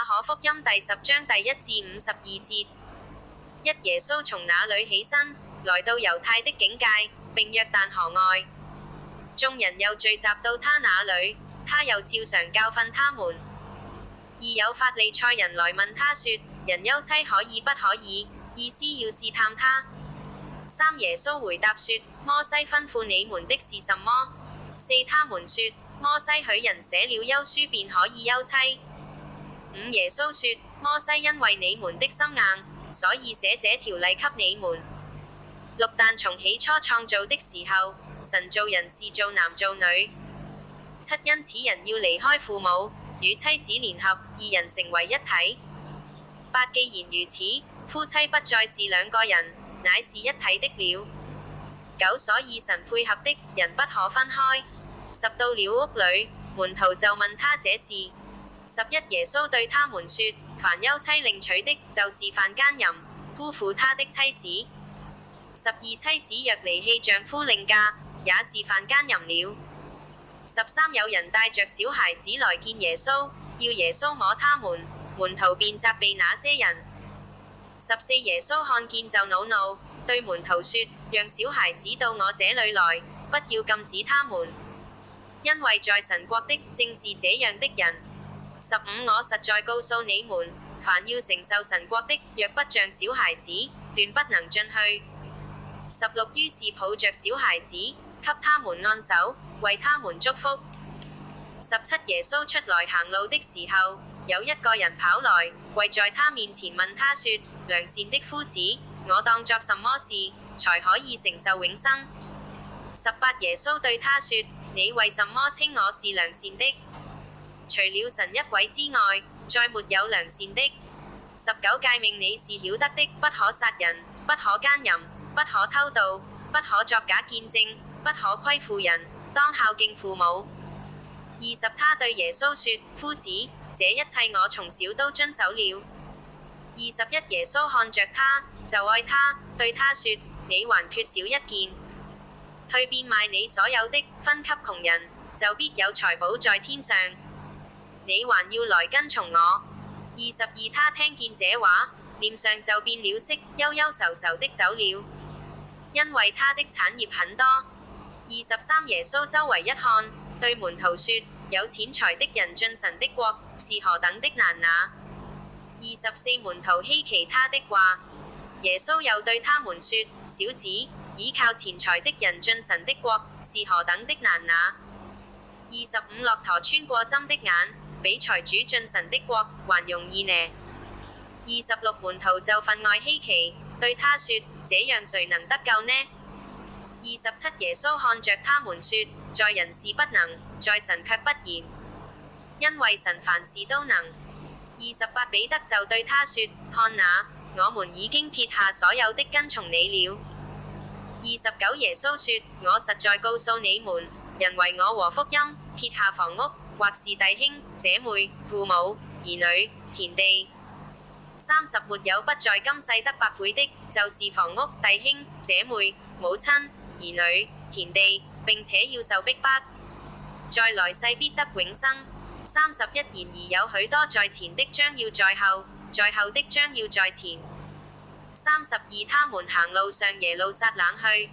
可福音第10章第1至52節。一耶穌從那裏起身，來到猶太的境界，並約旦河外。眾人又聚集到他那裏，他又照常教訓他們。二有法利賽人來問他說：人休妻可以不可以？意思要試探他。三耶穌回答說：摩西吩咐你們的是什麼？四他們說：摩西許人寫了休書便可以休妻。五耶穌說：摩西因為你們的心硬，所以寫這條例給你們。六但從起初創造的時候，神造人是造男造女。七因此人要離開父母，與妻子聯合，二人成為一體。八既然如此，夫妻不再是兩個人，乃是一體的了。九所以神配合的人不可分開。十到了屋裏，門徒就問他這事。11耶穌對他們說：凡休妻另娶的，就是犯奸淫，辜負他的妻子。12妻子若離棄丈夫另嫁，也是犯奸淫了。13有人帶着小孩子來見耶穌，要耶穌摸他們，門徒便責備那些人。14耶穌看見就惱怒，對門徒說：讓小孩子到我這裏來，不要禁止他們，因為在神國的正是這樣的人。15我實在告訴你們，凡要承受神國的，若不像小孩子，斷不能進去。16於是抱着小孩子，給他們按手，為他們祝福。17耶穌出來行路的時候，有一個人跑來，跪在他面前問他說：良善的夫子，我當作什麼事，才可以承受永生？18耶穌對他說：你為什麼稱我是良善的？除了神一位之外，再沒有良善的。19誡命你是曉得的，不可殺人，不可奸淫，不可偷盜，不可作假見證，不可虧負人，當孝敬父母。20他對耶穌說：夫子，這一切我從小都遵守了。21耶穌看着他，就愛他，對他說：你還缺少一件，去變賣你所有的，分給窮人，就必有財寶在天上。你還要來跟從我。22他聽見這話，臉上就變了色，憂憂愁愁的走了，因為他的產業很多。23耶穌周圍一看，對門徒說：有錢財的人進神的國，是何等的難拿。24門徒稀奇他的話。耶穌又對他們說：小子，倚靠錢財的人進神的國，是何等的難拿。25駱駝穿過針的眼，比財主進神的國還容易呢。26門徒就分外稀奇，對他說：這樣誰能得救呢？27耶穌看着他們說：在人是不能，在神卻不然，因為神凡事都能。28彼得就對他說：看哪，我們已經撇下所有的跟從你了。29耶穌說：我實在告訴你們，人為我和福音，撇下房屋，或是弟兄姐妹、父母、兒女、田地，30沒有不在今世得百倍的，就是房屋、弟兄姐妹、母親、兒女、田地，並且要受逼迫，在來世必得永生。31然而有許多在前的將要在後，在後的將要在前。32他們行路上耶路撒冷去，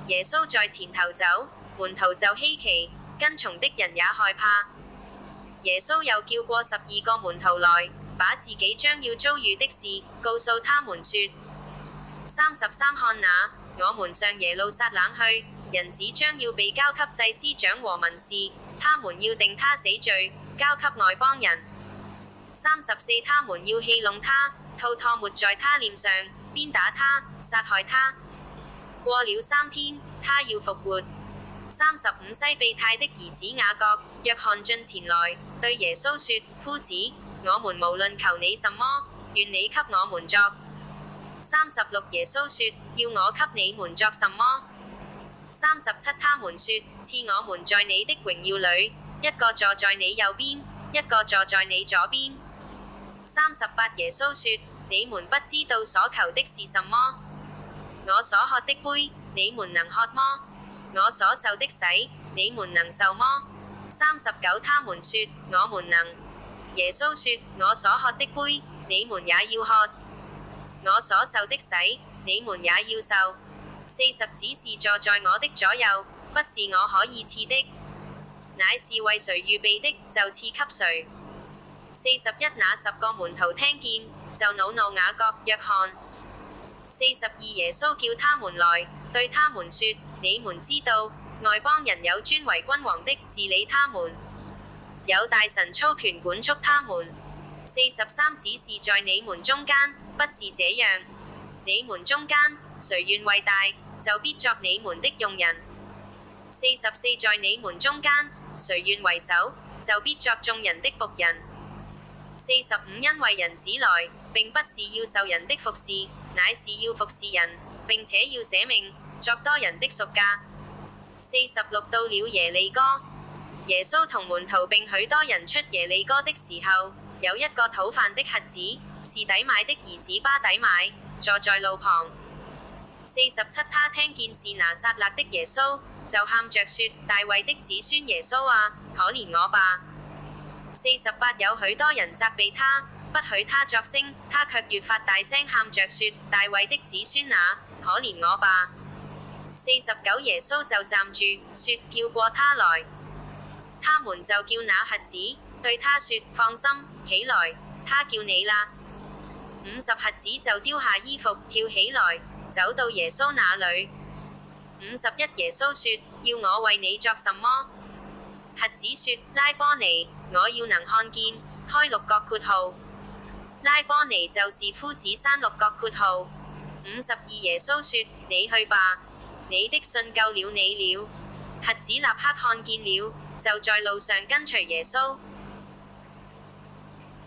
耶穌在前頭走，門徒就稀奇，跟從的人也害怕。耶穌又叫過12個門徒來，把自己將要遭遇的事告訴他們說。33看哪，我們上耶路撒冷去，人子將要被交給祭司長和文士，他們要定他死罪，交給外邦人。34他們要戲弄他，吐唾沫在他臉上，鞭打他，殺害他。過了3天，他要復活。35西庇太的兒子雅各、約翰進前來，對耶穌說：夫子，我們無論求你什麼，願你給我們作。36耶穌說：要我給你們作什麼？37他們說：賜我們在你的榮耀裏，一個坐在你右邊，一個坐在你左邊。38耶穌說：你們不知道所求的是什麼。我所喝的杯，你們能喝麼？我所受的洗，你們能受麼？39他們說：我們能。耶穌說：我所喝的杯，你們也要喝；我所受的洗，你們也要受。40只是坐在我的左右，不是我可以賜的，乃是為誰預備的，就賜給誰。41那10個門徒聽見，就惱怒雅各、約翰。42耶穌叫他們來，對他們說：你們知道，外邦人有尊為君王的治理他們，有大臣操權管束他們。43只是在你們中間，不是這樣。你們中間，誰願為大，就必作你們的用人。44在你們中間，誰願為首，就必作眾人的僕人。45因為人子來，並不是要受人的服侍，乃是要服侍人，並且要捨命，作多人的贖價。46到了耶利哥，耶穌同門徒並許多人出耶利哥的時候，有一個討飯的瞎子，是底買的兒子巴底買，坐在路旁。47他聽見是拿撒勒的耶穌，就喊着說：大衛的子孫耶穌啊，可憐我吧。48有許多人責備他，不許他作聲，他卻越發大聲喊着說：大衛的子孫啊，可憐我吧。49耶穌就站住，說：叫過他來。他們就叫那瞎子，對他說：放心，起來，他叫你啦。50瞎子就丟下衣服，跳起來，走到耶穌那裏。51耶穌說：要我為你作什麼？瞎子說：拉波尼，我要能看見。開6個括號。拉波尼就是夫子山6個括號。52耶穌說：你去吧，你的信救了你了。瞎子立刻看見了，就在路上跟隨耶穌。